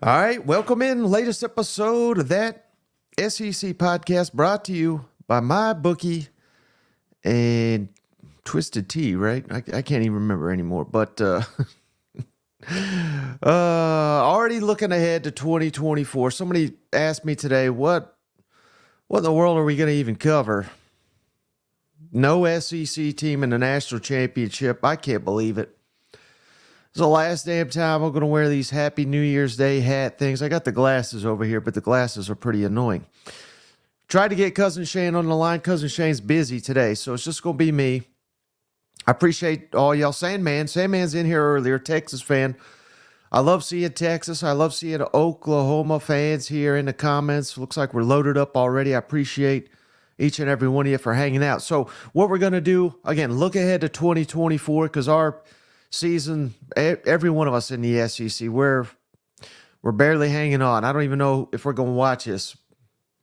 All right, welcome in. Latest episode of that SEC podcast brought to you by MyBookie and Twisted Tea, right? I can't even remember anymore, but already looking ahead to 2024. Somebody asked me today, what in the world are we going to even cover? No SEC team in the national championship. I can't believe it. It's the last damn time I'm going to wear these Happy New Year's Day hat things. I got the glasses over here, but the glasses are pretty annoying. Tried to get Cousin Shane on the line. Cousin Shane's busy today, so it's just going to be me. I appreciate all y'all. Sandman's in here earlier, Texas fan. I love seeing Texas. I love seeing Oklahoma fans here in the comments. Looks like we're loaded up already. I appreciate each and every one of you for hanging out. So what we're going to do, again, look ahead to 2024 because our season, every one of us in the SEC, we're barely hanging on. I don't even know if we're going to watch this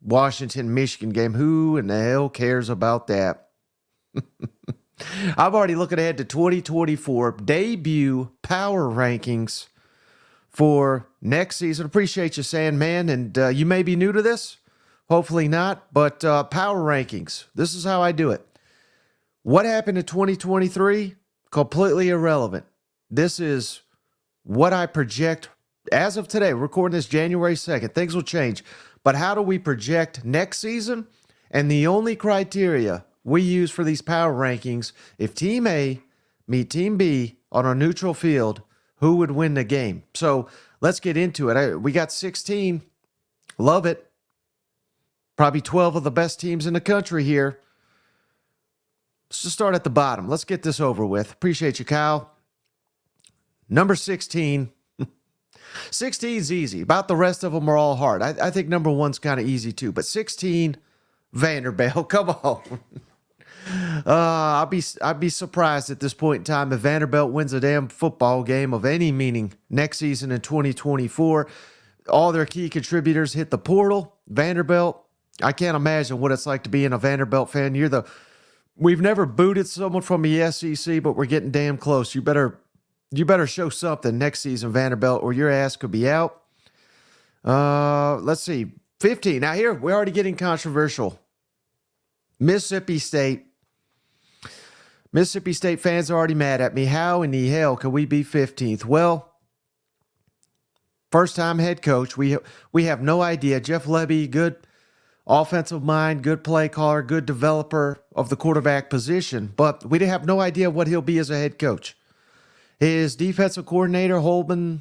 Washington-Michigan game. Who in the hell cares about that? I'm already looking ahead to 2024 debut power rankings for next season. Appreciate you, Sandman, and you may be new to this. Hopefully not, but power rankings. This is how I do it. What happened in 2023? Completely irrelevant. This is what I project as of today. We're recording this January 2nd. Things will change. But how do we project next season? And the only criteria we use for these power rankings, if Team A meet Team B on a neutral field, who would win the game? So let's get into it. We got 16. Love it. Probably 12 of the best teams in the country here. Let's just start at the bottom. Let's get this over with. Appreciate you, Kyle. Number 16. 16's easy. About the rest of them are all hard. I think number 1's kind of easy too. But 16, Vanderbilt. Come on. I'd be surprised at this point in time if Vanderbilt wins a damn football game of any meaning next season in 2024. All their key contributors hit the portal. Vanderbilt, I can't imagine what it's like to be a Vanderbilt fan. We've never booted someone from the SEC, but we're getting damn close. You better show something next season, Vanderbilt, or your ass could be out. Let's see. 15. Now here, we're already getting controversial. Mississippi State. Mississippi State fans are already mad at me. How in the hell can we be 15th? Well, first-time head coach. We have no idea. Jeff Lebby, good offensive mind, good play caller, good developer of the quarterback position, but we have no idea what he'll be as a head coach. His defensive coordinator, Holtzman,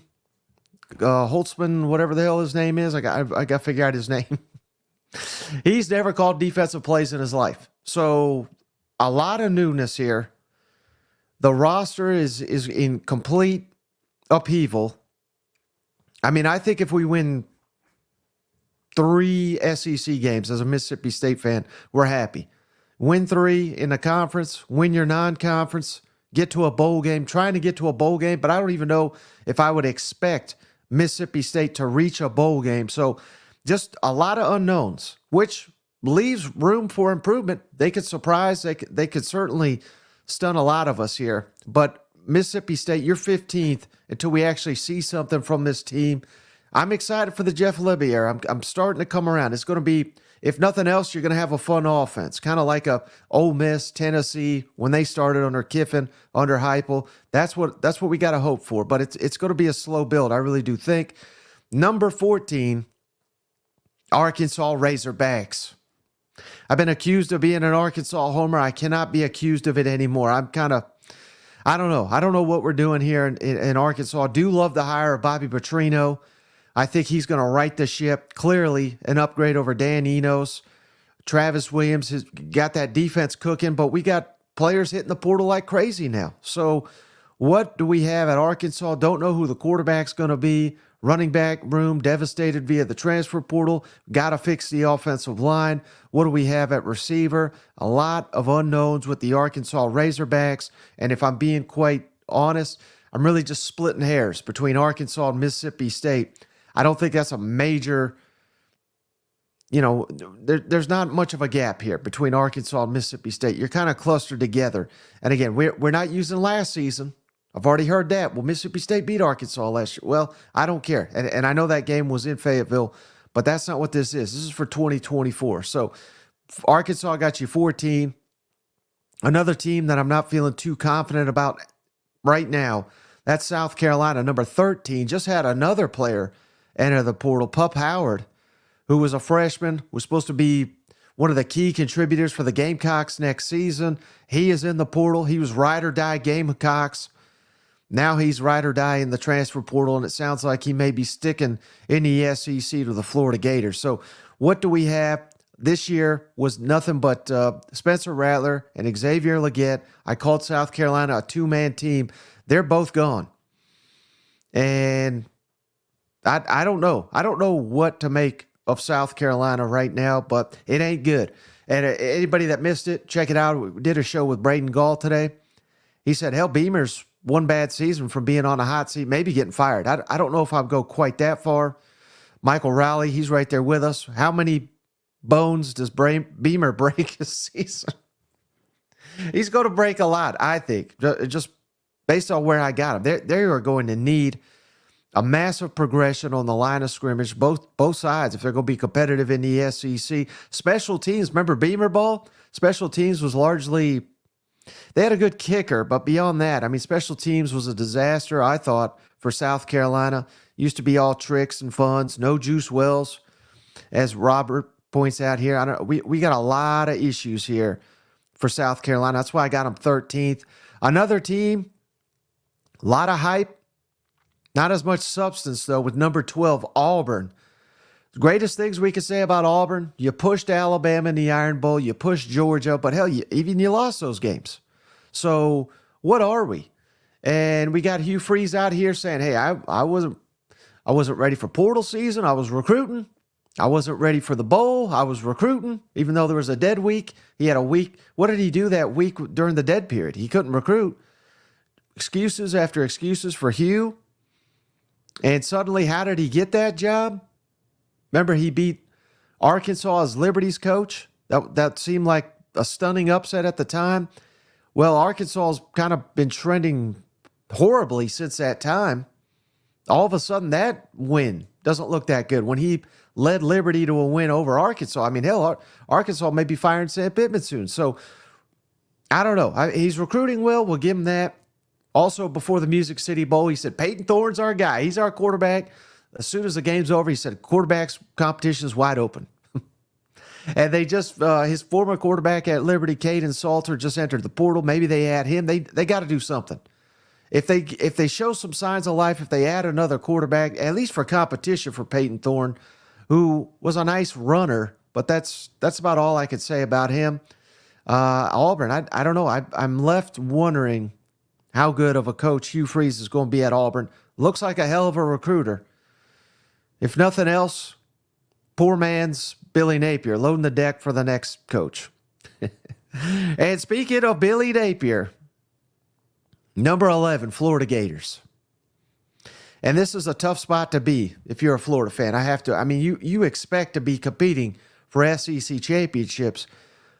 whatever the hell his name is, I got to figure out his name. He's never called defensive plays in his life. So a lot of newness here. The roster is in complete upheaval. I mean, I think if we win 3 SEC games as a Mississippi State fan, we're happy. Win 3 in the conference, win your non-conference, get to a bowl game, trying to get to a bowl game, but I don't even know if I would expect Mississippi State to reach a bowl game. So just a lot of unknowns, which leaves room for improvement. They could surprise. They could certainly stun a lot of us here. But Mississippi State, you're 15th until we actually see something from this team. I'm excited for the Jeff Lebby era. I'm starting to come around. It's going to be, if nothing else, you're going to have a fun offense, kind of like a Ole Miss, Tennessee when they started under Kiffin, under Heupel. That's what we got to hope for. But it's going to be a slow build. I really do think. Number 14, Arkansas Razorbacks. I've been accused of being an Arkansas homer. I cannot be accused of it anymore. I don't know. I don't know what we're doing here in Arkansas. I do love the hire of Bobby Petrino. I think he's going to right the ship. Clearly an upgrade over Dan Enos. Travis Williams has got that defense cooking, but we got players hitting the portal like crazy now. So what do we have at Arkansas? Don't know who the quarterback's going to be. Running back room devastated via the transfer portal. Got to fix the offensive line. What do we have at receiver? A lot of unknowns with the Arkansas Razorbacks. And if I'm being quite honest, I'm really just splitting hairs between Arkansas and Mississippi State. I don't think that's a major, there's not much of a gap here between Arkansas and Mississippi State. You're kind of clustered together. And again, we're not using last season. I've already heard that. Well, Mississippi State beat Arkansas last year. Well, I don't care. And I know that game was in Fayetteville, but that's not what this is. This is for 2024. So Arkansas got you 14. Another team that I'm not feeling too confident about right now, that's South Carolina, number 13. Just had another player enter the portal, Pup Howard, who was a freshman, was supposed to be one of the key contributors for the Gamecocks next season. He is in the portal. He was ride or die Gamecocks. Now he's ride or die in the transfer portal, and it sounds like he may be sticking in the SEC to the Florida Gators. So what do we have? This year was nothing but Spencer Rattler and Xavier Legette. I called South Carolina a two-man team. They're both gone. And I don't know. I don't know what to make of South Carolina right now, but it ain't good. And anybody that missed it, check it out. We did a show with Braden Gall today. He said, hell, Beamer's one bad season from being on a hot seat, maybe getting fired. I don't know if I'd go quite that far. Michael Rowley, he's right there with us. How many bones does Beamer break this season? He's going to break a lot, I think, just based on where I got him. They are going to need a massive progression on the line of scrimmage, both sides, if they're going to be competitive in the SEC. Special teams, remember Beamer ball? Special teams was largely, they had a good kicker, but beyond that, I mean, special teams was a disaster, I thought, for South Carolina. Used to be all tricks and funs, no Juice Wells, as Robert points out here. We got a lot of issues here for South Carolina. That's why I got them 13th. Another team, a lot of hype. Not as much substance, though, with number 12, Auburn. The greatest things we could say about Auburn, you pushed Alabama in the Iron Bowl, you pushed Georgia, but hell, you lost those games. So what are we? And we got Hugh Freeze out here saying, hey, I wasn't ready for portal season. I was recruiting. I wasn't ready for the bowl. I was recruiting, even though there was a dead week. He had a week. What did he do that week during the dead period? He couldn't recruit. Excuses after excuses for Hugh. And suddenly, how did he get that job? Remember, he beat Arkansas as Liberty's coach. That seemed like a stunning upset at the time. Well, Arkansas's kind of been trending horribly since that time. All of a sudden, that win doesn't look that good. When he led Liberty to a win over Arkansas, I mean, hell, Arkansas may be firing Sam Pittman soon. So, I don't know. He's recruiting well. We'll give him that. Also, before the Music City Bowl, he said, Peyton Thorne's our guy. He's our quarterback. As soon as the game's over, he said, quarterback's competition is wide open. And they just, his former quarterback at Liberty, Caden Salter, just entered the portal. Maybe they add him. They got to do something. If they show some signs of life, if they add another quarterback, at least for competition for Peyton Thorne, who was a nice runner, but that's about all I could say about him. Auburn, I don't know. I'm left wondering how good of a coach Hugh Freeze is going to be at Auburn. Looks like a hell of a recruiter. If nothing else, poor man's Billy Napier loading the deck for the next coach. And speaking of Billy Napier, number 11, Florida Gators. And this is a tough spot to be if you're a Florida fan. You expect to be competing for SEC championships.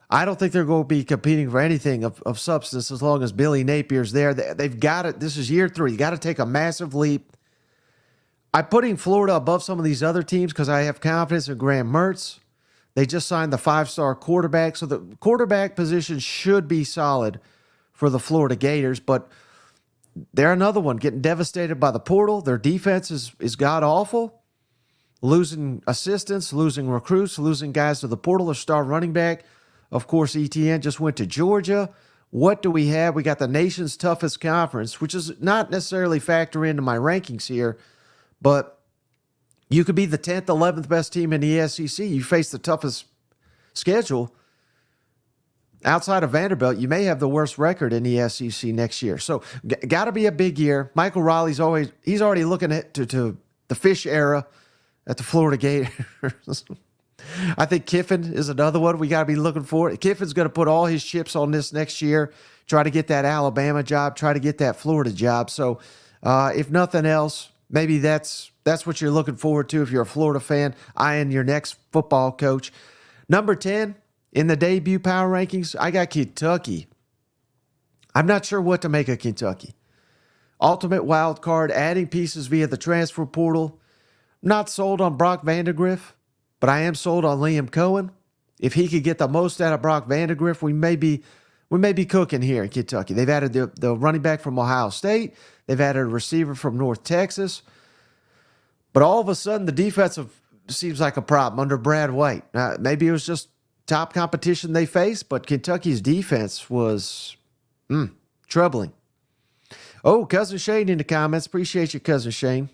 I don't think they're going to be competing for anything of substance as long as Billy Napier's there. They've got it. This is year 3. You got to take a massive leap. I'm putting Florida above some of these other teams because I have confidence in Graham Mertz. They just signed the 5-star quarterback, so the quarterback position should be solid for the Florida Gators, but they're another one getting devastated by the portal. Their defense is god-awful. Losing assistants, losing recruits, losing guys to the portal. Their star running back, of course, ETN just went to Georgia. What do we have? We got the nation's toughest conference, which is not necessarily factor into my rankings here, but you could be the 10th, 11th best team in the SEC. You face the toughest schedule. Outside of Vanderbilt, you may have the worst record in the SEC next year. So, got to be a big year. Michael Riley's he's already looking at to the fish era at the Florida Gators. I think Kiffin is another one we got to be looking for. Kiffin's going to put all his chips on this next year, try to get that Alabama job, try to get that Florida job. So, if nothing else, maybe that's what you're looking forward to if you're a Florida fan, eyeing your next football coach. Number 10 in the debut power rankings, I got Kentucky. I'm not sure what to make of Kentucky. ultimate wild card, adding pieces via the transfer portal. Not sold on Brock Vandagriff, but I am sold on Liam Cohen. If he could get the most out of Brock Vandagriff, we may be cooking here in Kentucky. They've added the running back from Ohio State. They've added a receiver from North Texas. But all of a sudden, the defensive seems like a problem under Brad White. Maybe it was just top competition they faced, but Kentucky's defense was troubling. Oh, Cousin Shane in the comments. Appreciate you, Cousin Shane.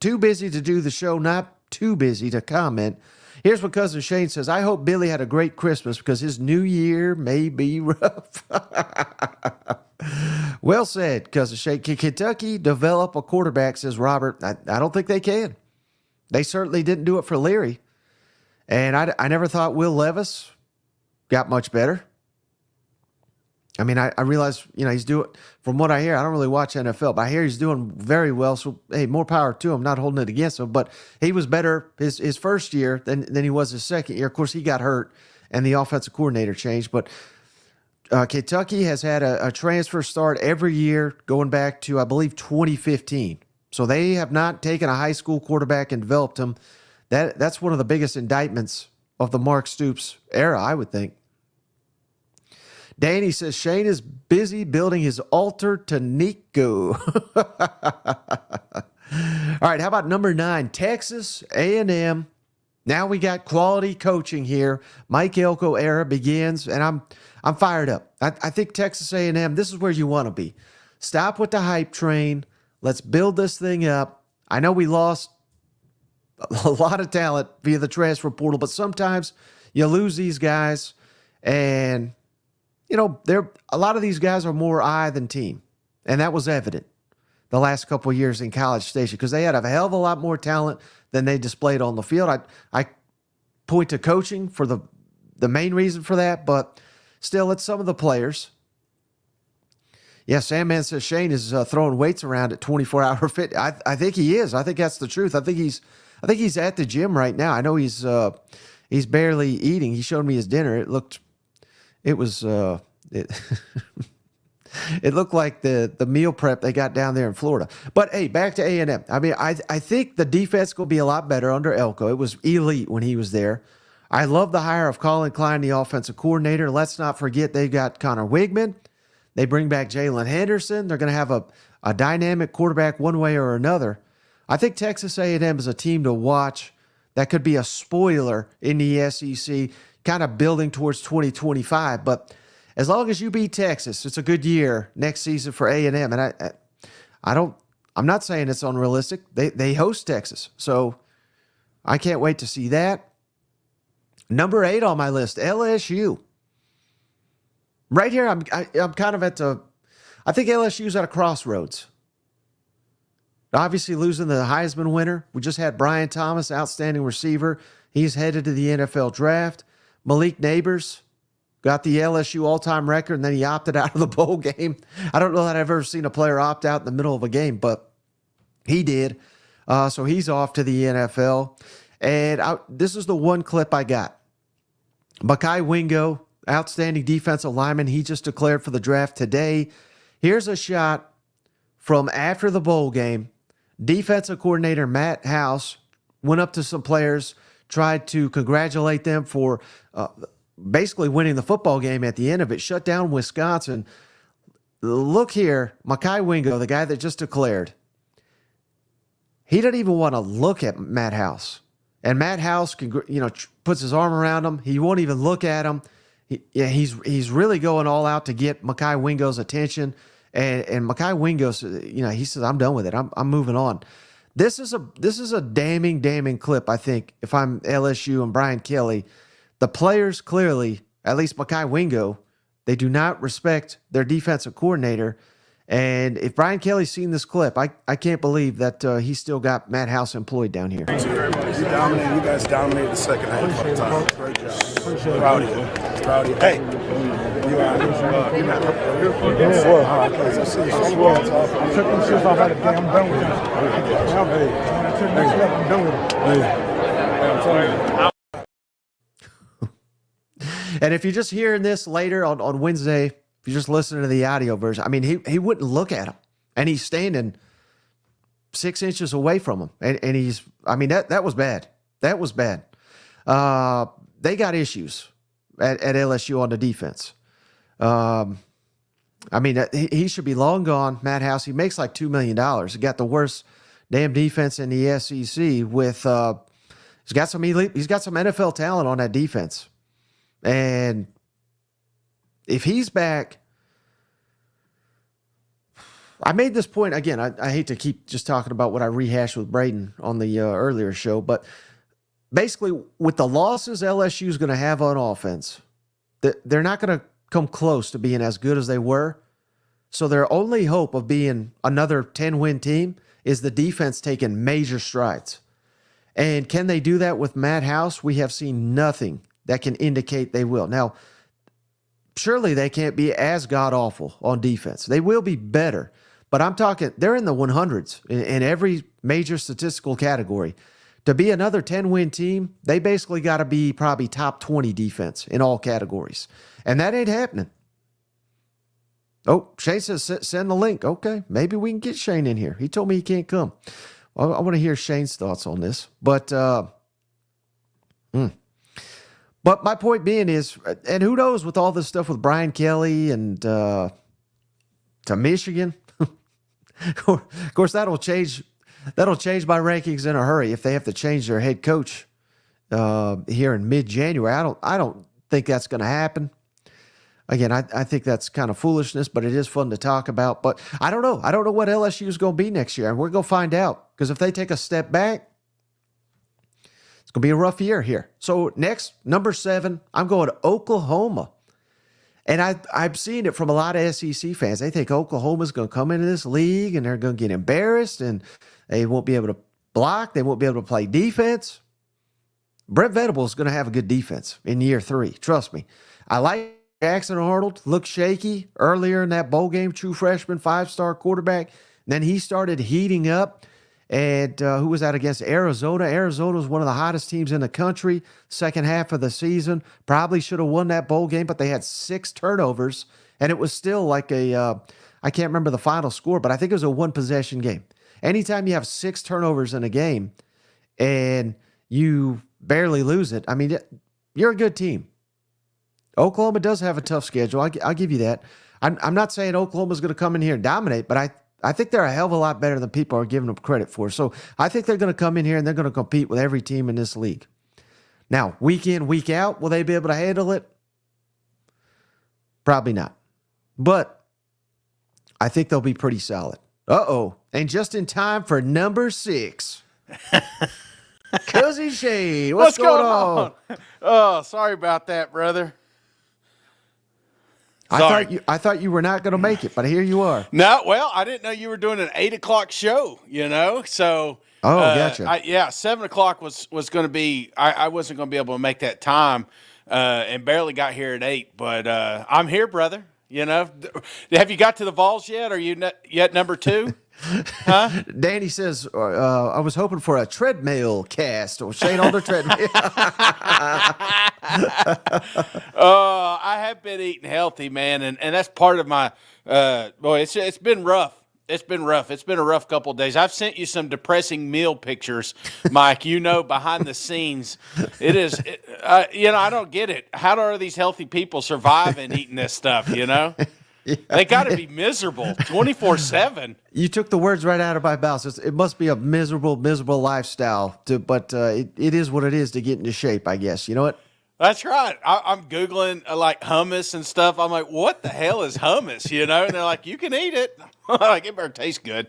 Too busy to do the show, not too busy to comment. Here's what Cousin Shane says. I hope Billy had a great Christmas because his new year may be rough. Well said, Cousin Shane. Can Kentucky develop a quarterback, says Robert? I don't think they can. They certainly didn't do it for Leary. And I never thought Will Levis got much better. I mean, I realize, he's doing, from what I hear, I don't really watch NFL, but I hear he's doing very well. So, hey, more power to him, not holding it against him. But he was better his first year than he was his second year. Of course, he got hurt and the offensive coordinator changed. But Kentucky has had a transfer start every year going back to, I believe, 2015. So they have not taken a high school quarterback and developed him. That's one of the biggest indictments of the Mark Stoops era, I would think. Danny says, Shane is busy building his altar to Nico. All right, how about number 9? Texas A&M. Now we got quality coaching here. Mike Elko era begins, and I'm fired up. I think Texas A&M, this is where you want to be. Stop with the hype train. Let's build this thing up. I know we lost a lot of talent via the transfer portal, but sometimes you lose these guys, and a lot of these guys are more eye than team. And that was evident the last couple of years in College Station because they had a hell of a lot more talent than they displayed on the field. I point to coaching for the main reason for that, but still, it's some of the players. Yeah, Sandman says Shane is throwing weights around at 24-hour fit. I think he is. I think that's the truth. I think he's at the gym right now. I know he's barely eating. He showed me his dinner. It looked like the meal prep they got down there in Florida. But hey, back to A&M. I mean, I think the defense will be a lot better under Elko. It was elite when he was there. I love the hire of Colin Klein, the offensive coordinator. Let's not forget they've got Connor Wigman. They bring back Jalen Henderson. They're going to have a dynamic quarterback one way or another. I think Texas A&M is a team to watch that could be a spoiler in the SEC, kind of building towards 2025. But as long as you beat Texas, it's a good year next season for A&M. And I'm not saying it's unrealistic. They host Texas. So I can't wait to see that. Number 8 on my list, LSU. Right here, I'm kind of I think LSU's at a crossroads. Obviously losing the Heisman winner. We just had Brian Thomas, outstanding receiver. He's headed to the NFL draft. Malik Neighbors got the LSU all-time record, and then he opted out of the bowl game. I don't know that I've ever seen a player opt out in the middle of a game, but he did. So he's off to the NFL. And this is the one clip I got. Mekhi Wingo, outstanding defensive lineman. He just declared for the draft today. Here's a shot from after the bowl game. Defensive coordinator Matt House went up to some players, tried to congratulate them for basically winning the football game at the end of it, shut down Wisconsin. Look here, Mekhi Wingo, the guy that just declared, he didn't even want to look at Matt House. And Matt House, puts his arm around him. He won't even look at him. He's really going all out to get Mekhi Wingo's attention. And Mekhi Wingo, he says, I'm done with it. I'm moving on. This is a damning clip, I think, if I'm LSU and Brian Kelly. The players clearly, at least Mekhi Wingo, they do not respect their defensive coordinator. And if Brian Kelly's seen this clip, I can't believe that he's still got Matt House employed down here. You guys dominated the second half. Great job. Proud of you. Proud of you. Hey. You're not I took them shits off out of the game. I'm done with them. I took them shits off. I'm done with them. And if you're just hearing this later on Wednesday, if you're just listening to the audio version, I mean, he wouldn't look at him. and he's standing 6 inches away from him. And he's, I mean, that was bad. That was bad. They got issues at LSU on the defense. I mean, he should be long gone. Matt House, he makes like $2 million. He got the worst damn defense in the SEC with, he's got some NFL talent on that defense. And if he's back, I made this point again. I hate to keep just talking about what I rehashed with Braden on the earlier show, but basically with the losses LSU is going to have on offense, they're not going to come close to being as good as they were. So their only hope of being another 10-win team is the defense taking major strides. And can they do that with Matt House? We have seen nothing that can indicate they will. Now, surely they can't be as god-awful on defense. They will be better. But I'm talking, they're in the 100s in every major statistical category. To be another 10-win team, they basically got to be probably top 20 defense in all categories. And that ain't happening. Oh, Shane says, send the link. Okay, maybe we can get Shane in here. He told me he can't come. I want to hear Shane's thoughts on this. But my point being is, and who knows with all this stuff with Brian Kelly and to Michigan. Of course, that'll change my rankings in a hurry if they have to change their head coach here in mid-January. I don't think that's going to happen. Again, I think that's kind of foolishness, but it is fun to talk about. But I don't know. I don't know what LSU is going to be next year, and we're going to find out. Because if they take a step back, it's going to be a rough year here. So next, number 7, I'm going to Oklahoma. And I've seen it from a lot of SEC fans. They think Oklahoma's going to come into this league, and they're going to get embarrassed, and they won't be able to block. They won't be able to play defense. Brent Venables is going to have a good defense in year 3. Trust me. I like Jackson Arnold. Looked shaky earlier in that bowl game. True freshman, 5-star quarterback. And then he started heating up. And who was that against? Arizona. Arizona was one of the hottest teams in the country. Second half of the season. Probably should have won that bowl game, but they had 6 turnovers. And it was still like I can't remember the final score, but I think it was a 1-possession game. Anytime you have 6 turnovers in a game and you barely lose it, I mean, you're a good team. Oklahoma does have a tough schedule. I'll give you that. I'm not saying Oklahoma's going to come in here and dominate, but I think they're a hell of a lot better than people are giving them credit for. So I think they're going to come in here and they're going to compete with every team in this league. Now, week in, week out, will they be able to handle it? Probably not. But I think they'll be pretty solid. Uh-oh. And just in time for number 6. Cozy Shane, what's going on? Oh, sorry about that, brother. I thought you were not going to make it, but here you are. No, well, I didn't know you were doing an 8:00 show, so. Oh, gotcha. 7 o'clock was going to be, I wasn't going to be able to make that time and barely got here at 8, but I'm here, brother. Have you got to the Vols yet? Are you yet number 2? Huh? Danny says, I was hoping for a treadmill cast or Shane on the treadmill. I have been eating healthy, man, and that's part of my it's been rough. It's been rough. It's been a rough couple of days. I've sent you some depressing meal pictures, Mike, behind the scenes. It is, I don't get it. How are these healthy people surviving eating this stuff, Yeah. They got to be miserable 24/7. You took the words right out of my mouth. It must be a miserable lifestyle, but it is what it is to get into shape, I guess. You know what? That's right. I'm Googling like hummus and stuff. I'm like, what the hell is hummus? And they're like, you can eat it. Like, it better taste good.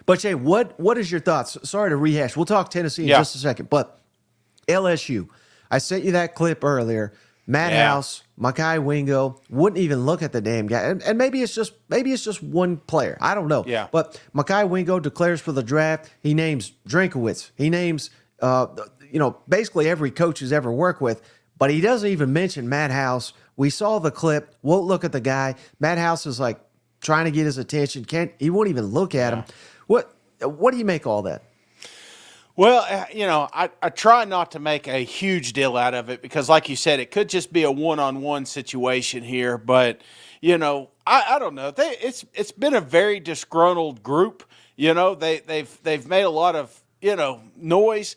But Jay, what is your thoughts? Sorry to rehash. We'll talk Tennessee in just a second. But LSU, I sent you that clip earlier. Matt House, Mekhi Wingo wouldn't even look at the damn guy, and maybe it's just one player. I don't know. Yeah. But Mekhi Wingo declares for the draft. He names Drinkowitz. He names basically every coach he's ever worked with. But he doesn't even mention Matt House. We saw the clip. Won't look at the guy. Matt House is like trying to get his attention. He won't even look at him. What do you make all that? Well, I try not to make a huge deal out of it because, like you said, it could just be a one-on-one situation here. But, I don't know. It's been a very disgruntled group. They've made a lot of noise.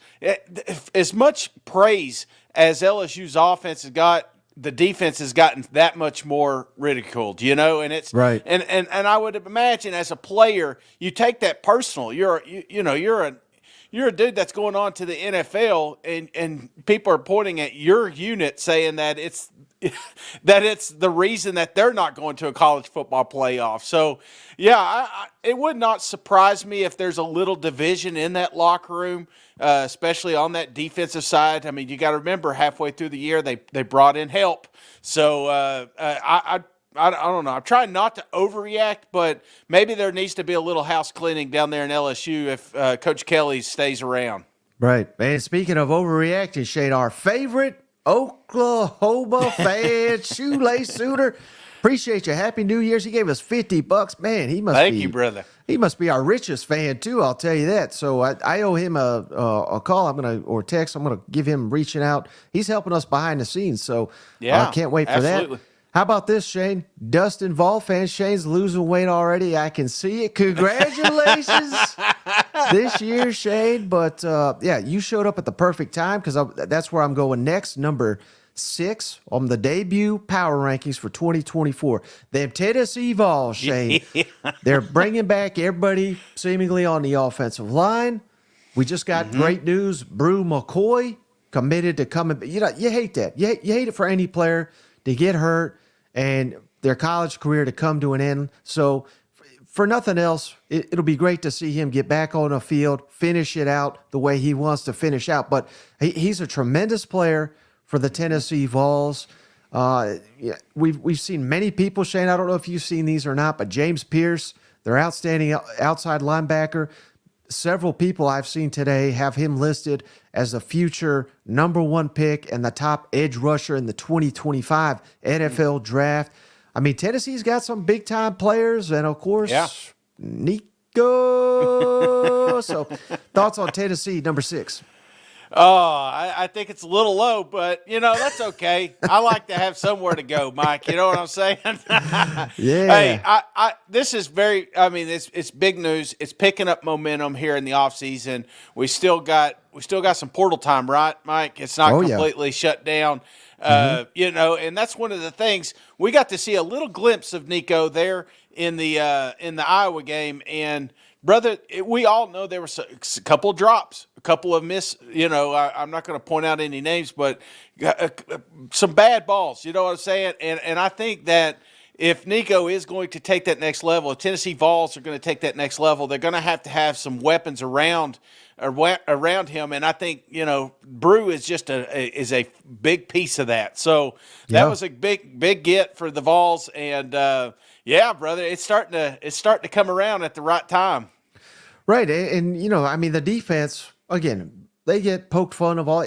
As much praise as LSU's offense has got, the defense has gotten that much more ridiculed, and it's Right. And I would imagine as a player, you take that personal. You're a dude that's going on to the NFL, and people are pointing at your unit saying that it's the reason that they're not going to a college football playoff. So, yeah, it would not surprise me if there's a little division in that locker room, especially on that defensive side. I mean, you got to remember halfway through the year they brought in help. So I don't know. I'm trying not to overreact, but maybe there needs to be a little house cleaning down there in LSU if Coach Kelly stays around. Right. And speaking of overreacting, Shane, our favorite Oklahoma fan, Shoelace Sooner. Appreciate you. Happy New Year's. He gave us $50. Man, he must Thank be. you, brother. He must be our richest fan too. I'll tell you that. So I owe him a call. Or text. I'm gonna give him reaching out. He's helping us behind the scenes. So Yeah, I can't wait for absolutely. that. How about this, Shane? Dustin Vol fan. Shane's losing weight already. I can see it. Congratulations this year, Shane. But yeah, you showed up at the perfect time because that's where I'm going next. Number 6 on the debut power rankings for 2024. Them Tennessee Vols, Shane. They're bringing back everybody seemingly on the offensive line. We just got great news. Brew McCoy committed to coming. You hate that. You hate it for any player to get hurt and their college career to come to an end. So for nothing else, it'll be great to see him get back on the field, finish it out the way he wants to finish out. But he's a tremendous player for the Tennessee Vols. We've seen many people, Shane, I don't know if you've seen these or not, but James Pierce, their outstanding outside linebacker, several people I've seen today have him listed as a future number 1 pick and the top edge rusher in the 2025 NFL draft. I mean, Tennessee's got some big-time players, and, of course, Nico. So, thoughts on Tennessee, number 6? Oh, I think it's a little low, but, that's okay. I like to have somewhere to go, Mike. You know what I'm saying? Yeah. Hey, this is it's big news. It's picking up momentum here in the offseason. We still got some portal time, right, Mike? It's not completely shut down. And that's one of the things. We got to see a little glimpse of Nico there in the Iowa game, and brother, we all know there was a couple of drops, a couple of I'm not going to point out any names, but some bad balls, you know what I'm saying? And I think that if Nico is going to take that next level, if Tennessee Vols are going to take that next level, they're going to have some weapons around him. And I think, Brew is just a big piece of that. So that was a big get for the Vols. And, yeah, brother, it's starting to come around at the right time. Right. And the defense, again, they get poked fun of all.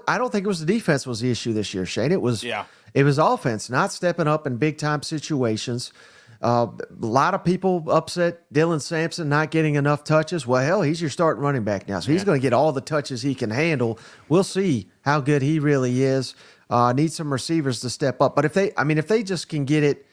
I don't think it was the defense was the issue this year, Shane. It was offense, not stepping up in big-time situations. A lot of people upset Dylan Sampson not getting enough touches. Well, hell, he's your starting running back now, so he's going to get all the touches he can handle. We'll see how good he really is. Need some receivers to step up. But if they just can get it,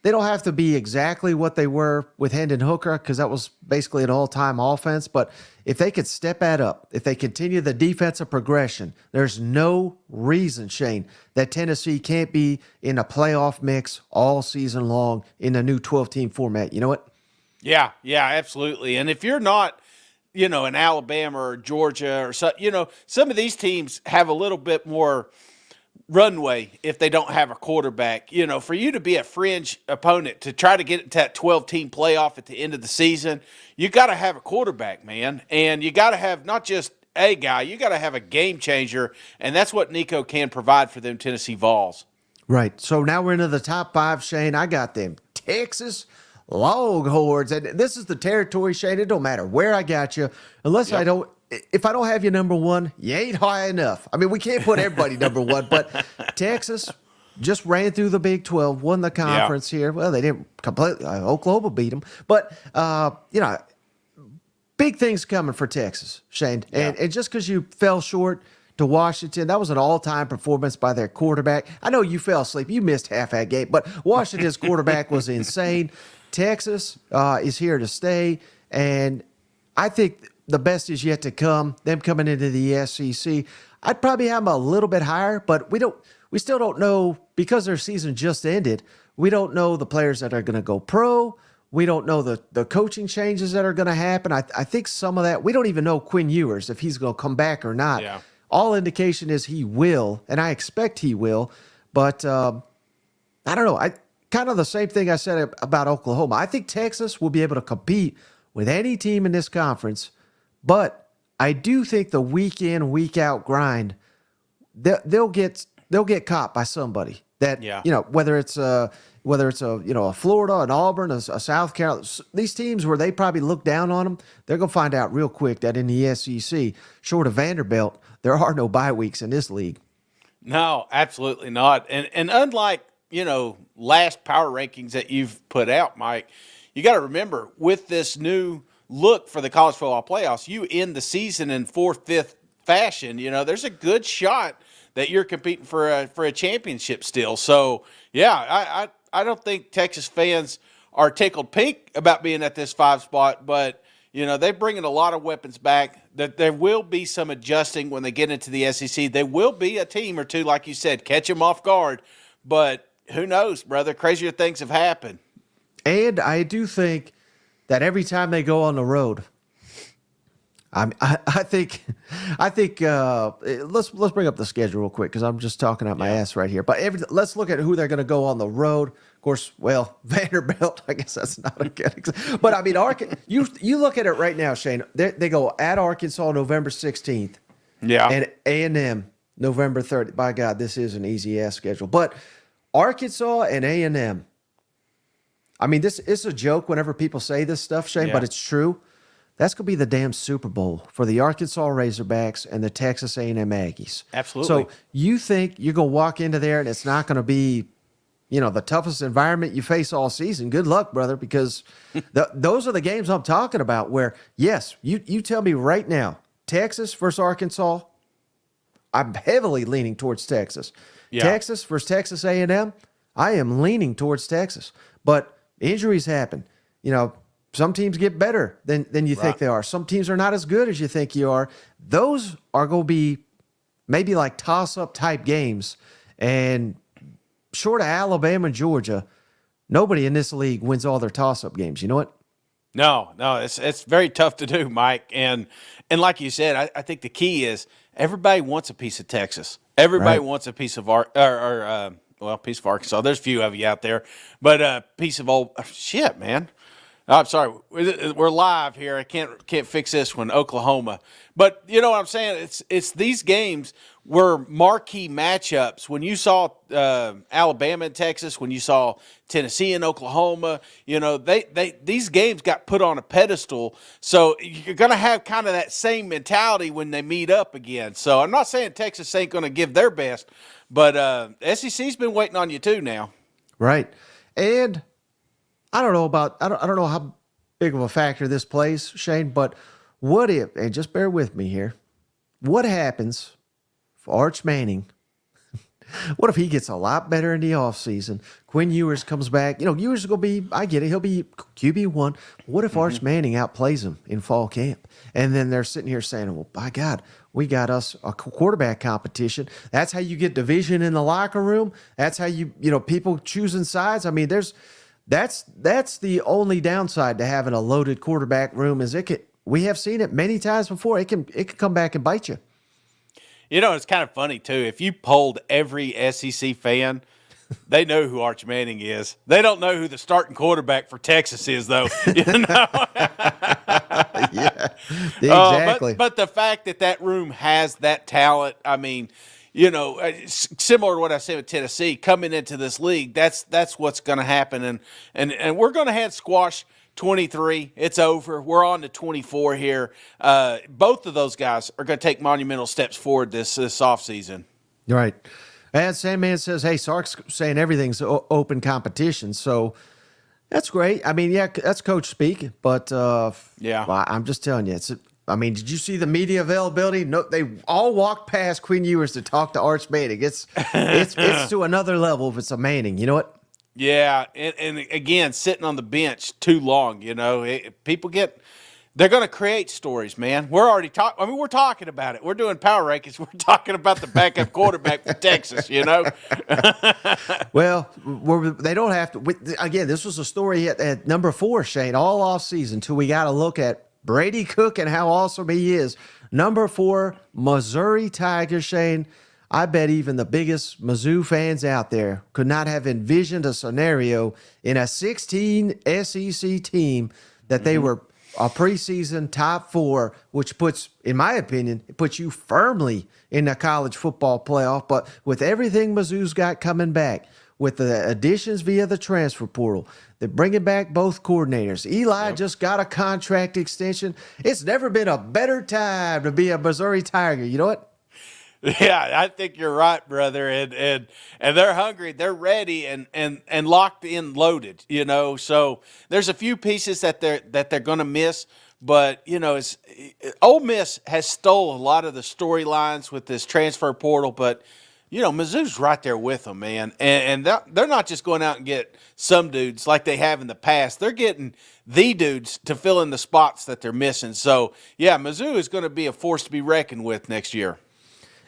they don't have to be exactly what they were with Hendon Hooker because that was basically an all-time offense. But if they could step that up, if they continue the defensive progression, there's no reason, Shane, that Tennessee can't be in a playoff mix all season long in the new 12-team format. You know what? Yeah, absolutely. And if you're not, in Alabama or Georgia or some of these teams have a little bit more runway if they don't have a quarterback. For you to be a fringe opponent to try to get into that 12-team playoff at the end of the season, you got to have a quarterback, man. And you got to have not just a guy, you got to have a game changer, and that's what Nico can provide for them Tennessee Vols. Right. So now we're into the top 5, Shane. I got them Texas Longhorns. And this is the territory, Shane. It don't matter where I got you. If I don't have you number 1, you ain't high enough. I mean, we can't put everybody number 1, but Texas just ran through the Big 12, won the conference here. Well, they didn't completely. Oklahoma beat them. But, big things coming for Texas, Shane. And just because you fell short to Washington. That was an all-time performance by their quarterback. I know you fell asleep. You missed half that game, but Washington's quarterback was insane. Texas is here to stay, and I think the best is yet to come. Them coming into the SEC, I'd probably have them a little bit higher, but we still don't know because their season just ended. We don't know the players that are going to go pro. We don't know the coaching changes that are going to happen. I think some of that, we don't even know Quinn Ewers, if he's going to come back or not. Yeah. All indication is he will, and I expect he will. But I don't know. I kind of the same thing I said about Oklahoma. I think Texas will be able to compete with any team in this conference, but I do think the week in, week out grind, they'll get caught by somebody that, whether it's a Florida, an Auburn, a South Carolina, these teams where they probably look down on them, they're going to find out real quick that in the SEC, short of Vanderbilt, there are no bye weeks in this league. No, absolutely not. And unlike, last power rankings that you've put out, Mike, you got to remember with this new look for the college football playoffs, you end the season in 4th, 5th fashion. There's a good shot that you're competing for a championship still. So, yeah, I don't think Texas fans are tickled pink about being at this 5 spot, but they're bringing a lot of weapons back. That there will be some adjusting when they get into the SEC. There will be a team or two, like you said, catch them off guard. But who knows, brother? Crazier things have happened. And I do think that every time they go on the road, I think let's bring up the schedule real quick because I'm just talking out my ass right here. But let's look at who they're going to go on the road. Of course, Vanderbilt. I guess that's not a good example. But I mean, you look at it right now, Shane. They go at Arkansas November 16th. Yeah. And A&M November 30th. By God, this is an easy ass schedule. But Arkansas and A&M. I mean, this is a joke whenever people say this stuff, Shane, but it's true. That's going to be the damn Super Bowl for the Arkansas Razorbacks and the Texas A&M Aggies. Absolutely. So you think you're going to walk into there and it's not going to be, the toughest environment you face all season? Good luck, brother, because those are the games I'm talking about where, yes, you tell me right now, Texas versus Arkansas, I'm heavily leaning towards Texas. Yeah. Texas versus Texas A&M, I am leaning towards Texas. But injuries happen. Some teams get better than you think they are. Some teams are not as good as you think you are. Those are going to be maybe like toss-up type games. And short of Alabama and Georgia, nobody in this league wins all their toss-up games. You know what? No, it's very tough to do, Mike. And like you said, I think the key is everybody wants a piece of Texas. Everybody wants a piece of piece of Arkansas. There's a few of you out there, but a piece of shit, man. I'm sorry. We're live here. I can't fix this one, Oklahoma. But you know what I'm saying? It's these games were marquee matchups. When you saw Alabama and Texas, when you saw Tennessee and Oklahoma, these games got put on a pedestal. So you're going to have kind of that same mentality when they meet up again. So I'm not saying Texas ain't going to give their best, but SEC's been waiting on you too now. Right. And I don't know how big of a factor this plays, Shane, but what if, and just bear with me here, what happens if Arch Manning, what if he gets a lot better in the offseason? Quinn Ewers comes back. Ewers is going to be, I get it, he'll be QB1. What if Arch Manning outplays him in fall camp? And then they're sitting here saying, well, by God, we got us a quarterback competition. That's how you get division in the locker room. That's how people choosing sides. I mean, that's the only downside to having a loaded quarterback room is we have seen it many times before. It can come back and bite you. It's kind of funny too. If you polled every SEC fan, they know who Arch Manning is. They don't know who the starting quarterback for Texas is, though. Yeah, exactly. But the fact that room has that talent, I mean, similar to what I said with Tennessee, coming into this league, that's what's going to happen. And we're going to have squash 23. It's over. We're on to 24 here. Both of those guys are going to take monumental steps forward this offseason. Right. And Sandman says, hey, Sark's saying everything's open competition. So that's great. I mean, yeah, that's coach speak. But, I'm just telling you, I mean, did you see the media availability? No, they all walked past Quinn Ewers to talk to Arch Manning. It's to another level if it's a Manning. You know what? Yeah, and again, sitting on the bench too long, people they're going to create stories, man. We're already talking. I mean, we're talking about it. We're doing power rankings. We're talking about the backup quarterback for Texas, Well, they don't have to. Again, this was a story at number 4, Shane, all offseason until we got to look at Brady Cook and how awesome he is. Number 4, Missouri Tigers, Shane. I bet even the biggest Mizzou fans out there could not have envisioned a scenario in a 16 SEC team that they were a preseason top 4, which puts, in my opinion, it puts you firmly in the college football playoff. But with everything Mizzou's got coming back, with the additions via the transfer portal, they're bringing back both coordinators. Eli just got a contract extension. It's never been a better time to be a Missouri Tiger. You know what? Yeah, I think you're right, brother. And they're hungry, they're ready, and locked in, loaded. So there's a few pieces that they're going to miss, but Ole Miss has stole a lot of the storylines with this transfer portal, but Mizzou's right there with them, man. And they're not just going out and get some dudes like they have in the past. They're getting the dudes to fill in the spots that they're missing. So yeah, Mizzou is going to be a force to be reckoned with next year.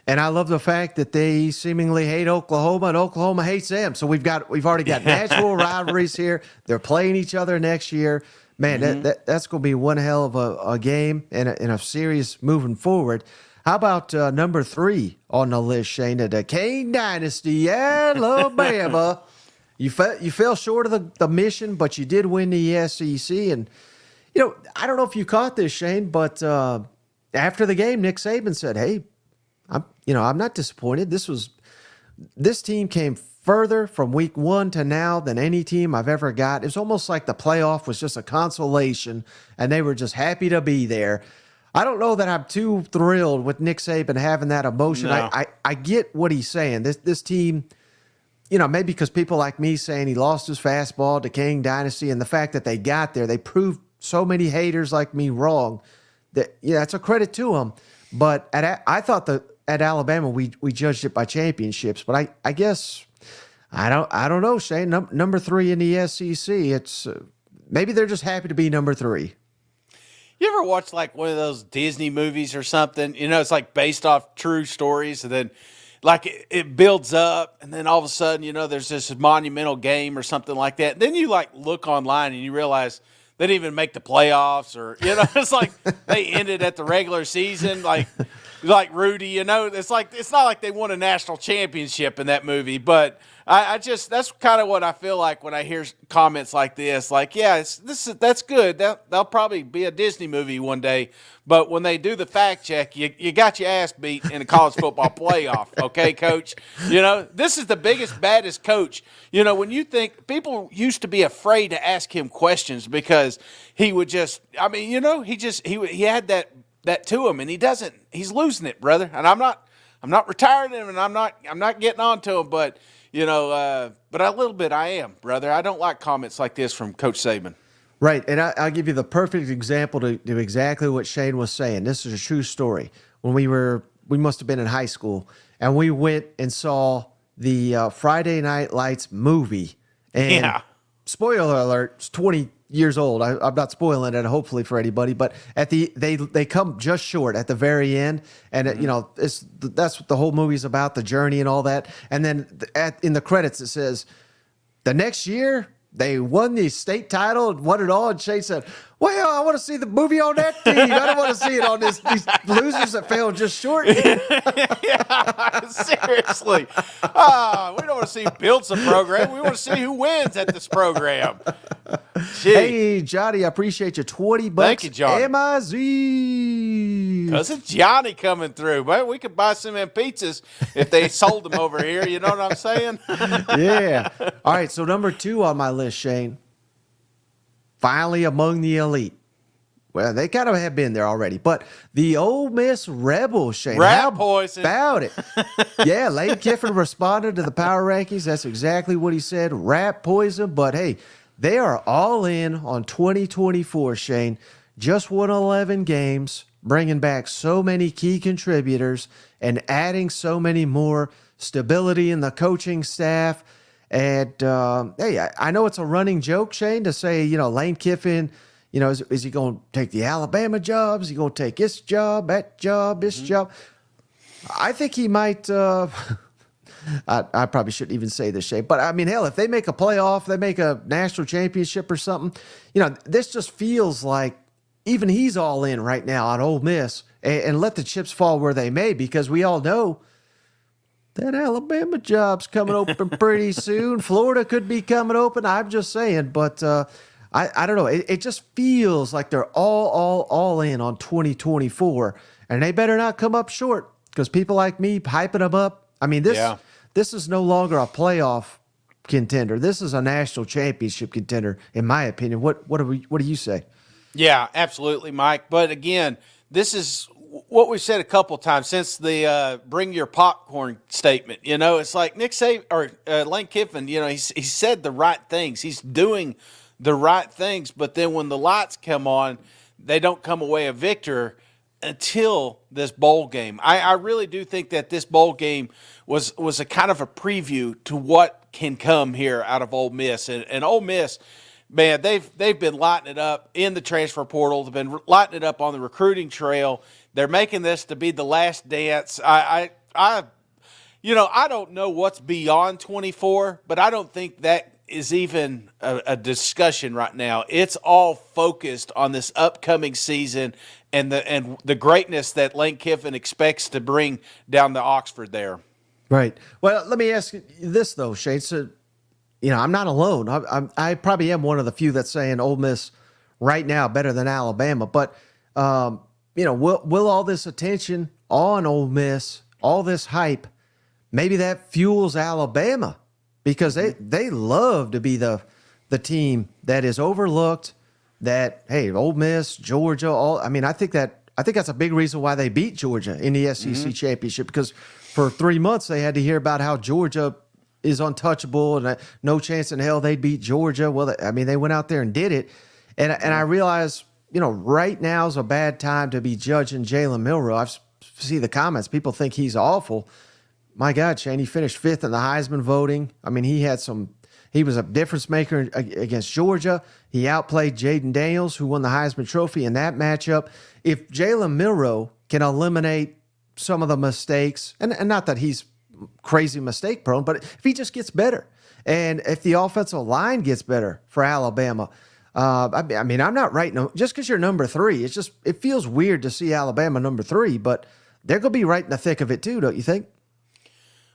And I love the fact that they seemingly hate Oklahoma and Oklahoma hates them. So we've already got natural rivalries here. They're playing each other next year. Man, that's going to be one hell of a game and a series moving forward. How about number 3 on the list, Shane? The Duquesne Dynasty, Alabama. You fell short of the mission, but you did win the SEC. And, I don't know if you caught this, Shane, but after the game, Nick Saban said, hey, I'm not disappointed. This team came further from week 1 to now than any team I've ever got. It's almost like the playoff was just a consolation, and they were just happy to be there. I don't know that I'm too thrilled with Nick Saban having that emotion. No. I get what he's saying. This team, maybe because people like me saying he lost his fastball to King Dynasty, and the fact that they got there, they proved so many haters like me wrong. That it's a credit to them. But I thought that at Alabama we judged it by championships. But I guess I don't know, Shane. Number 3 in the SEC. It's maybe they're just happy to be number 3. You ever watch like one of those Disney movies or something? It's like based off true stories, and then like it builds up, and then all of a sudden, there's this monumental game or something like that. Then you like look online and you realize they didn't even make the playoffs, or it's like they ended at the regular season, like Rudy. It's like it's not like they won a national championship in that movie, but I just that's kind of what I feel like when I hear comments like this. Like, yeah, that's good. That'll probably be a Disney movie one day. But when they do the fact check, you got your ass beat in a college football playoff. Okay, coach. This is the biggest, baddest coach. When you think people used to be afraid to ask him questions because he would just. I mean, he had that to him, and he doesn't. He's losing it, brother. And I'm not retiring him, and I'm not getting on to him, but. But a little bit I am, brother. I don't like comments like this from Coach Saban. Right, and I'll give you the perfect example to do exactly what Shane was saying. This is a true story. When we must have been in high school, and we went and saw the Friday Night Lights movie. And spoiler alert, it's 20 years old. I'm not spoiling it, hopefully, for anybody. But they come just short at the very end, and that's what the whole movie's about, the journey and all that. And then in the credits it says, the next year they won the state title and won it all. And Shane said, well, I want to see the movie on that team. I don't want to see it on these losers that fell just short. Yeah, seriously. We don't want to see who builds a program. We want to see who wins at this program. Gee. Hey, Johnny, I appreciate you. $20. Thank you, Johnny. M-I-Z. Because it's Johnny coming through. Man, we could buy some of them pizzas if they sold them over here. You know what I'm saying? Yeah. All right, so number 2 on my list, Shane. Finally among the elite. Well, they kind of have been there already, but the Ole Miss Rebels, Shane. Rat poison. How about it? Yeah, Lane Kiffin responded to the power rankings. That's exactly what he said. Rat poison, but hey, they are all in on 2024, Shane. Just won 11 games. bringing back so many key contributors and adding so many more stability in the coaching staff. And hey, I know it's a running joke, Shane, to say, Lane Kiffin, is he going to take the Alabama job? Is he going to take this job, that job, this job? I think he might. I probably shouldn't even say this, Shane, but I mean, hell, if they make a playoff, they make a national championship or something, this just feels like even he's all in right now on Ole Miss, and let the chips fall where they may, because we all know that Alabama job's coming open pretty soon. Florida could be coming open. I'm just saying, but I don't know. It just feels like they're all in on 2024, and they better not come up short, because people like me hyping them up. I mean, this is no longer a playoff contender. This is a national championship contender, in my opinion. What do you say? Yeah, absolutely, Mike. But again, this is what we've said a couple times since the "bring your popcorn" statement. It's like Nick Saban or Lane Kiffin. He said the right things. He's doing the right things. But then when the lights come on, they don't come away a victor until this bowl game. I really do think that this bowl game was a kind of a preview to what can come here out of Ole Miss. And Ole Miss, man, they've been lighting it up in the transfer portal. They've been lighting it up on the recruiting trail. They're making this to be the last dance. I don't know what's beyond 24, but I don't think that is even a discussion right now. It's all focused on this upcoming season and the greatness that Lane Kiffin expects to bring down to Oxford there. Right. Well, let me ask you this, though, Shane. So, I'm not alone. I probably am one of the few that's saying Ole Miss right now better than Alabama. But, will all this attention on Ole Miss, all this hype, maybe that fuels Alabama? Because they love to be the team that is overlooked, that, hey, Ole Miss, Georgia, I think that's a big reason why they beat Georgia in the SEC championship, because for 3 months they had to hear about how Georgia is untouchable and no chance in hell they'd beat Georgia. Well, they went out there and did it. And I realize, right now is a bad time to be judging Jalen Milroe. I see the comments. People think he's awful. My God, Shane, he finished 5th in the Heisman voting. I mean, he was a difference maker against Georgia. He outplayed Jaden Daniels, who won the Heisman Trophy in that matchup. If Jalen Milroe can eliminate some of the mistakes, and not that he's crazy mistake prone, but if he just gets better, and if the offensive line gets better for Alabama, I'm not writing just because you're number 3. It feels weird to see Alabama number 3, but they're going to be right in the thick of it too, don't you think?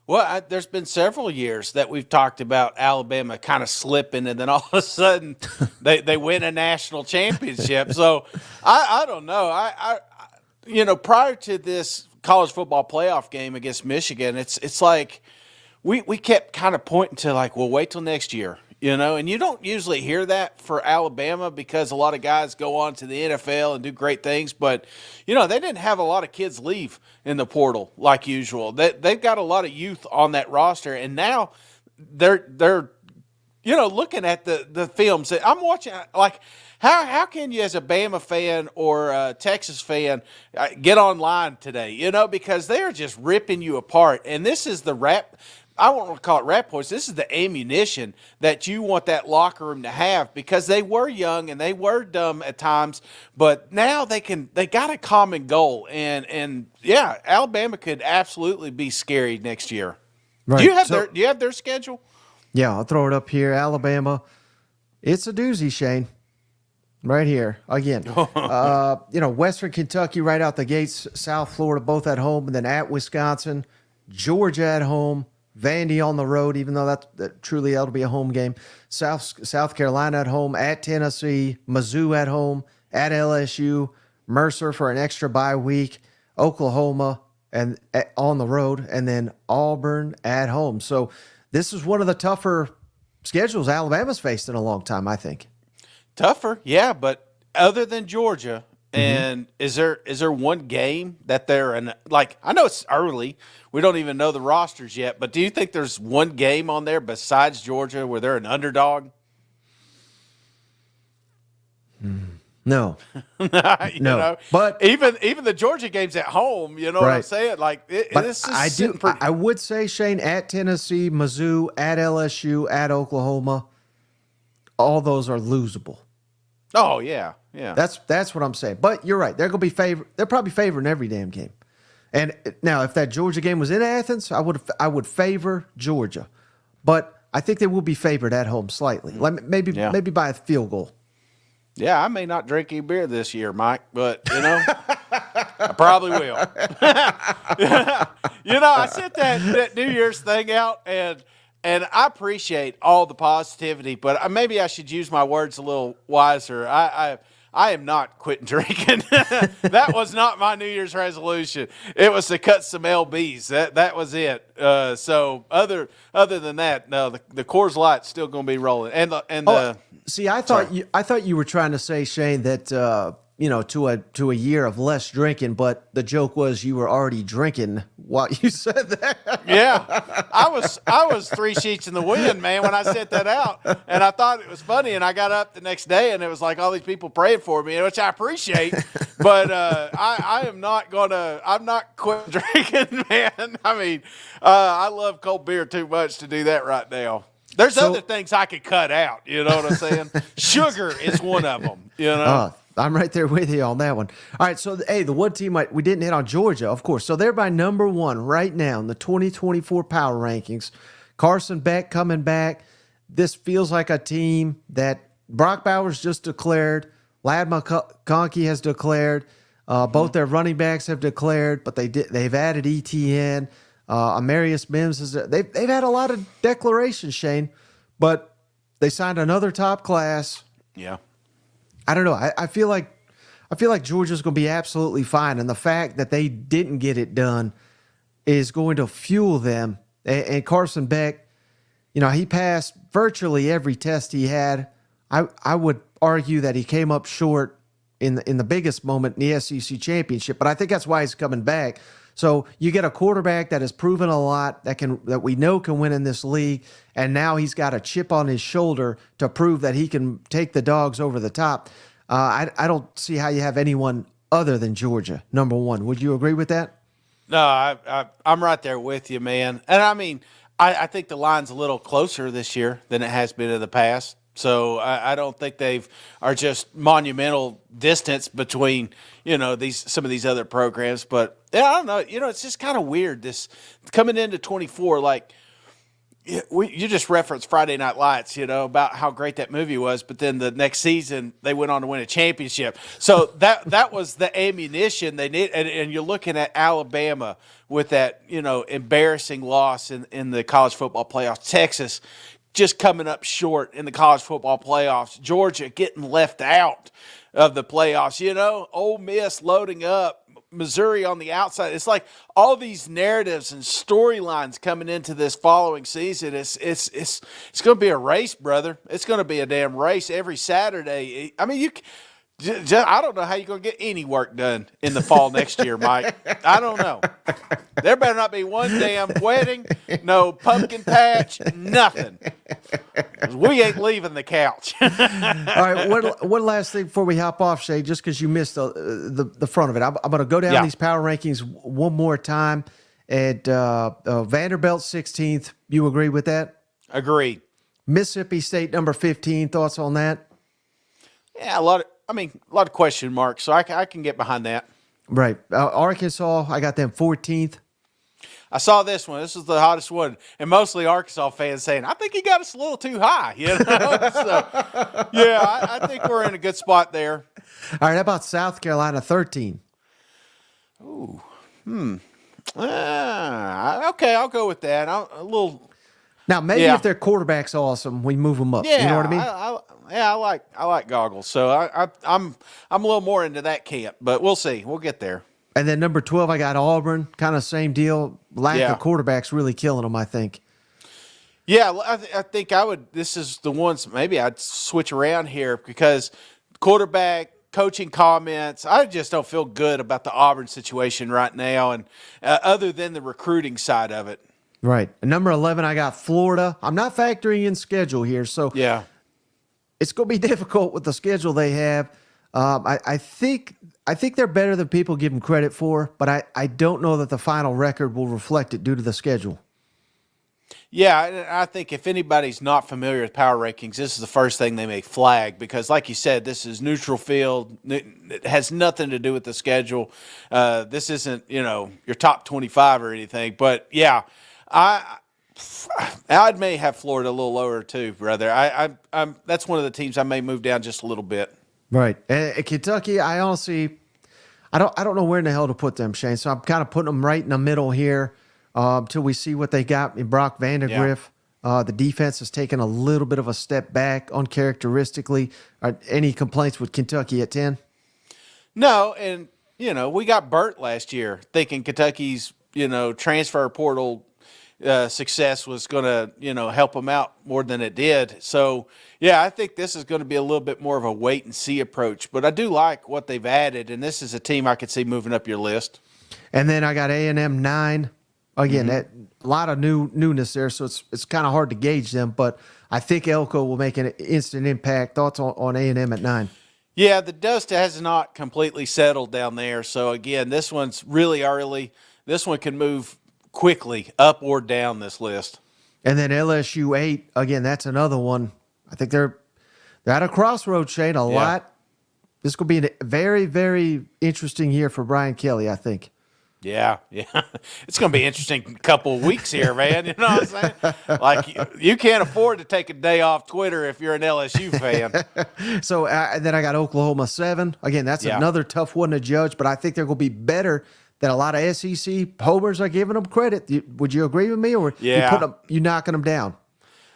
Well, there's been several years that we've talked about Alabama kind of slipping, and then all of a sudden they win a national championship. So I don't know. Prior to this college football playoff game against Michigan, it's like we kept kind of pointing to like, well, wait till next year. And you don't usually hear that for Alabama because a lot of guys go on to the NFL and do great things. But, they didn't have a lot of kids leave in the portal like usual. They've got a lot of youth on that roster. And now they're looking at the films. I'm watching, like, how can you as a Bama fan or a Texas fan get online today? Because they're just ripping you apart. And this is the I won't want to call it rat poison. This is the ammunition that you want that locker room to have, because they were young and they were dumb at times, but now they got a common goal. And yeah, Alabama could absolutely be scary next year. Right. Do you have their schedule? Yeah, I'll throw it up here. Alabama, it's a doozy, Shane. Right here again. Western Kentucky right out the gates, South Florida both at home, and then at Wisconsin, Georgia at home, Vandy on the road, even though that truly ought to be a home game. South Carolina at home, at Tennessee, Mizzou at home, at LSU, Mercer for an extra bye week, Oklahoma and on the road, and then Auburn at home. So this is one of the tougher schedules Alabama's faced in a long time, I think. Tougher, yeah, but other than Georgia, and is there one game that they're in? Like, I know it's early, we don't even know the rosters yet, but do you think there's one game on there besides Georgia where they're an underdog? No, You No, know, but- even the Georgia games at home, you know what I'm Right. saying? Like but this is I do. sitting pretty. I would say, Shane, at Tennessee, Mizzou, at LSU, at Oklahoma, all those are losable. Oh yeah, yeah. That's what I'm saying. But you're right. They're gonna be favored. They're probably favoring every damn game. And now, if that Georgia game was in Athens, I would favor Georgia. But I think they will be favored at home slightly, maybe Yeah. maybe by a field goal. Yeah, I may not drink any beer this year, Mike, but you know, I probably will. You know, I sent that New Year's thing out, and I appreciate all the positivity, but maybe I should use my words a little wiser. I am not quitting drinking. That was not my New Year's resolution. It was to cut some lbs. That was it. So other than that, no, the Coors Light's still going to be rolling, and the See, I thought you were trying to say, Shane, that to a year of less drinking, but the joke was you were already drinking while you said that. Yeah, I was three sheets in the wind, man, when I sent that out, and I thought it was funny. And I got up the next day, and it was like all these people praying for me, which I appreciate. But I'm not quit drinking, man. I mean, I love cold beer too much to do that right now. There's other things I could cut out. You know what I'm saying? Sugar is one of them. You know. I'm right there with you on that one. All right, so hey, the one team we didn't hit on, Georgia, of course. So they're by number one right now in the 2024 power rankings. Carson Beck coming back. This feels like a team that Brock Bowers just declared. Lad McConkey has declared. Both their running backs have declared, but they've added ETN. Amarius Mims they've had a lot of declarations, Shane, but they signed another top class. Yeah. I don't know. I feel like Georgia's going to be absolutely fine, and the fact that they didn't get it done is going to fuel them. And Carson Beck, he passed virtually every test he had. I would argue that he came up short in the biggest moment in the SEC championship, but I think that's why he's coming back. So you get a quarterback that has proven a lot that we know can win in this league, and now he's got a chip on his shoulder to prove that he can take the Dogs over the top. I don't see how you have anyone other than Georgia, number one. Would you agree with that? No, I'm right there with you, man. And I mean, I think the line's a little closer this year than it has been in the past. So I don't think are just monumental distance between, some of these other programs. But yeah, I don't know. It's just kind of weird this coming into 24. Like you just referenced Friday Night Lights, about how great that movie was. But then the next season they went on to win a championship. So that was the ammunition they need. And you're looking at Alabama with that, embarrassing loss in the college football playoffs. Texas just coming up short in the college football playoffs. Georgia getting left out of the playoffs. Ole Miss loading up. Missouri on the outside. It's like all these narratives and storylines coming into this following season. It's going to be a race, brother. It's going to be a damn race every Saturday. I mean, I don't know how you're going to get any work done in the fall next year, Mike. I don't know. There better not be one damn wedding, no pumpkin patch, nothing. We ain't leaving the couch. All right, one last thing before we hop off, Shay, just because you missed the front of it. I'm going to go down these power rankings one more time. At Vanderbilt 16th, you agree with that? Agreed. Mississippi State number 15, thoughts on that? Yeah, a lot of question marks, so I can get behind that. Right. Arkansas, I got them 14th. I saw this one. This is the hottest one, and mostly Arkansas fans saying, "I think he got us a little too high." So, yeah, I think we're in a good spot there. All right. How about South Carolina 13? Ooh. Okay, I'll go with that. A little. Now, maybe if their quarterback's awesome, we move them up. Yeah, you know what I mean? I like Goggles, so I'm a little more into that camp, but we'll see. We'll get there. And then number 12, I got Auburn. Kind of same deal. Lack of quarterbacks really killing them, I think. Yeah, I think I would. This is the ones maybe I'd switch around here because quarterback, coaching comments. I just don't feel good about the Auburn situation right now, and other than the recruiting side of it. Right. And number 11, I got Florida. I'm not factoring in schedule here, so Yeah. it's going to be difficult with the schedule they have. I think they're better than people give them credit for, but I don't know that the final record will reflect it due to the schedule. Yeah, I think if anybody's not familiar with power rankings, this is the first thing they may flag because, like you said, this is neutral field. It has nothing to do with the schedule. This isn't, your top 25 or anything. But yeah, I may have Florida a little lower too, brother. I'm that's one of the teams I may move down just a little bit. Right, and Kentucky, I honestly, I don't know where in the hell to put them, Shane. So I'm kind of putting them right in the middle here. Till we see what they got in Brock Vandagriff. Yeah. The defense has taken a little bit of a step back uncharacteristically. Any complaints with Kentucky at 10? No, and, we got burnt last year thinking Kentucky's, transfer portal success was going to, help them out more than it did. So, yeah, I think this is going to be a little bit more of a wait-and-see approach. But I do like what they've added, and this is a team I could see moving up your list. And then I got A&M 9. Again, a lot of newness there, so it's kind of hard to gauge them. But I think Elko will make an instant impact. Thoughts on A&M at 9? Yeah, the dust has not completely settled down there. So, again, this one's really early. This one can move quickly up or down this list. And then LSU 8, again, that's another one. I think they're at a crossroads, Shane, a lot. This could be a very, very interesting year for Brian Kelly, I think. Yeah. It's going to be an interesting couple of weeks here, man. You know what I'm saying? Like, you can't afford to take a day off Twitter if you're an LSU fan. So then I got Oklahoma 7. Again, that's another tough one to judge, but I think they're going to be better than a lot of SEC homers are giving them credit. Would you agree with me, or you knocking them down?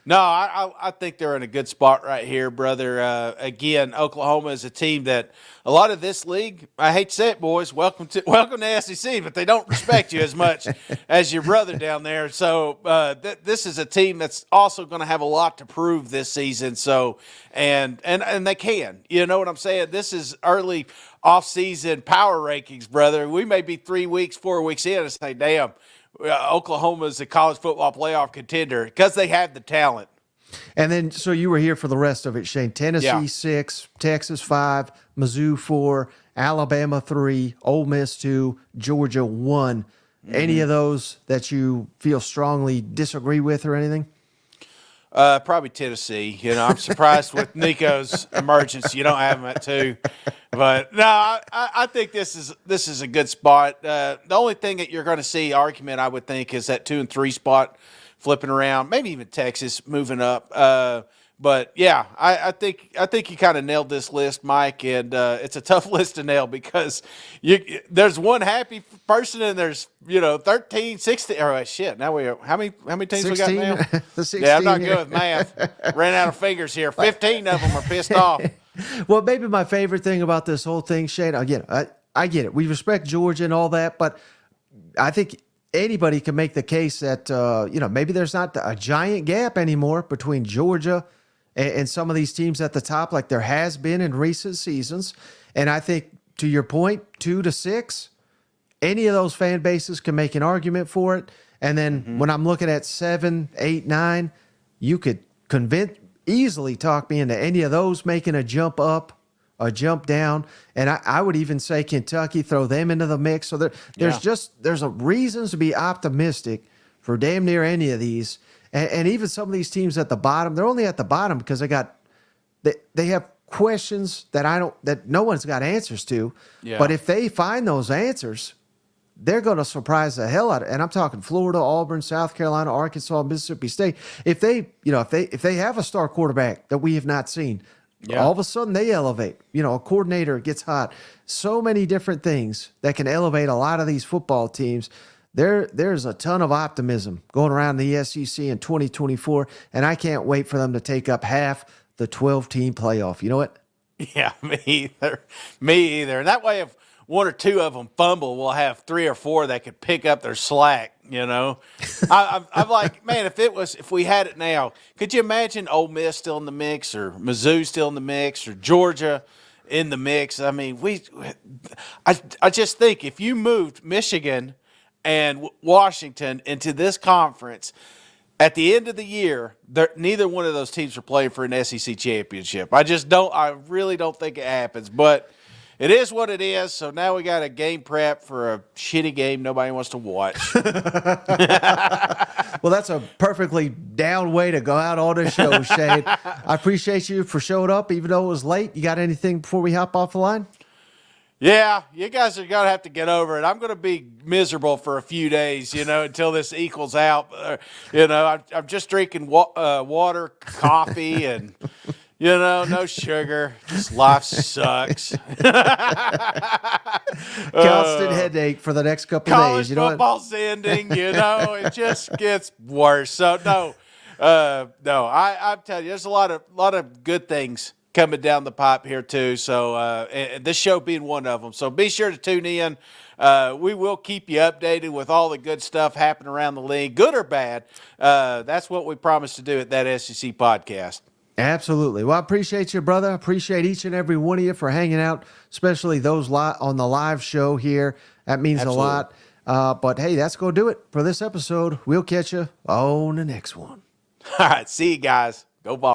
No, I think they're in a good spot right here, brother. Again, Oklahoma is a team that a lot of this league, I hate to say it, boys, welcome to SEC, but they don't respect you as much as your brother down there. So this is a team that's also going to have a lot to prove this season. So and they can, you know what I'm saying? This is early off-season power rankings, brother. We may be 3 weeks, 4 weeks in and say, damn. Oklahoma is a college football playoff contender because they have the talent. And then, so you were here for the rest of it, Shane. Tennessee 6, Texas 5, Mizzou 4, Alabama 3, Ole Miss 2, Georgia 1. Mm-hmm. Any of those that you feel strongly disagree with or anything? Probably Tennessee. I'm surprised with Nico's emergence. You don't have him at 2. But no, I think this is a good spot. The only thing that you're going to see argument, I would think, is that 2 and 3 spot flipping around. Maybe even Texas moving up. But yeah, I think you kind of nailed this list, Mike, and it's a tough list to nail because there's one happy person and there's 13, 16. Or shit, now how many teams 16? We got now? 16, yeah, I'm not good with math. Ran out of fingers here. 15 of them are pissed off. Well, maybe my favorite thing about this whole thing, Shane, again, I get it. We respect Georgia and all that, but I think anybody can make the case that, maybe there's not a giant gap anymore between Georgia and some of these teams at the top like there has been in recent seasons. And I think, to your point, 2 to 6, any of those fan bases can make an argument for it. And then when I'm looking at 7, 8, 9, you could easily talk me into any of those making a jump up, a jump down. And I would even say Kentucky, throw them into the mix. So there's a reasons to be optimistic for damn near any of these. And even some of these teams at the bottom, they're only at the bottom because they have questions that no one's got answers to. Yeah. But if they find those answers, they're going to surprise the hell out of it. And I'm talking Florida, Auburn, South Carolina, Arkansas, Mississippi State. If they have a star quarterback that we have not seen, all of a sudden they elevate. A coordinator gets hot. So many different things that can elevate a lot of these football teams. There's a ton of optimism going around the SEC in 2024, and I can't wait for them to take up half the 12-team playoff. You know what? Yeah, me either. And that way, if 1 or 2 of them fumble, we'll have 3 or 4 that could pick up their slack. I'm like, man, if we had it now, could you imagine Ole Miss still in the mix, or Mizzou still in the mix, or Georgia in the mix? I mean, I just think if you moved Michigan and Washington into this conference, at the end of the year, neither one of those teams are playing for an SEC championship. I really don't think it happens, but it is what it is. So now we got a game prep for a shitty game nobody wants to watch. Well, that's a perfectly down way to go out on the show, Shane. I appreciate you for showing up, even though it was late. You got anything before we hop off the line? Yeah, you guys are going to have to get over it. I'm going to be miserable for a few days, until this equals out. I'm just drinking water, coffee, and, no sugar. Just life sucks. Constant headache for the next couple of College days. You know what? football's ending, it just gets worse. So, no, I'm telling you, there's a lot of good things coming down the pipe here too. So and this show being one of them. So be sure to tune in. We will keep you updated with all the good stuff happening around the league, good or bad. That's what we promise to do at That SEC Podcast. Absolutely. Well, I appreciate you, brother. I appreciate each and every one of you for hanging out, especially those on the live show here. That means Absolutely. a lot. But hey, that's going to do it for this episode. We'll catch you on the next one. All right. See you guys. Go Vols.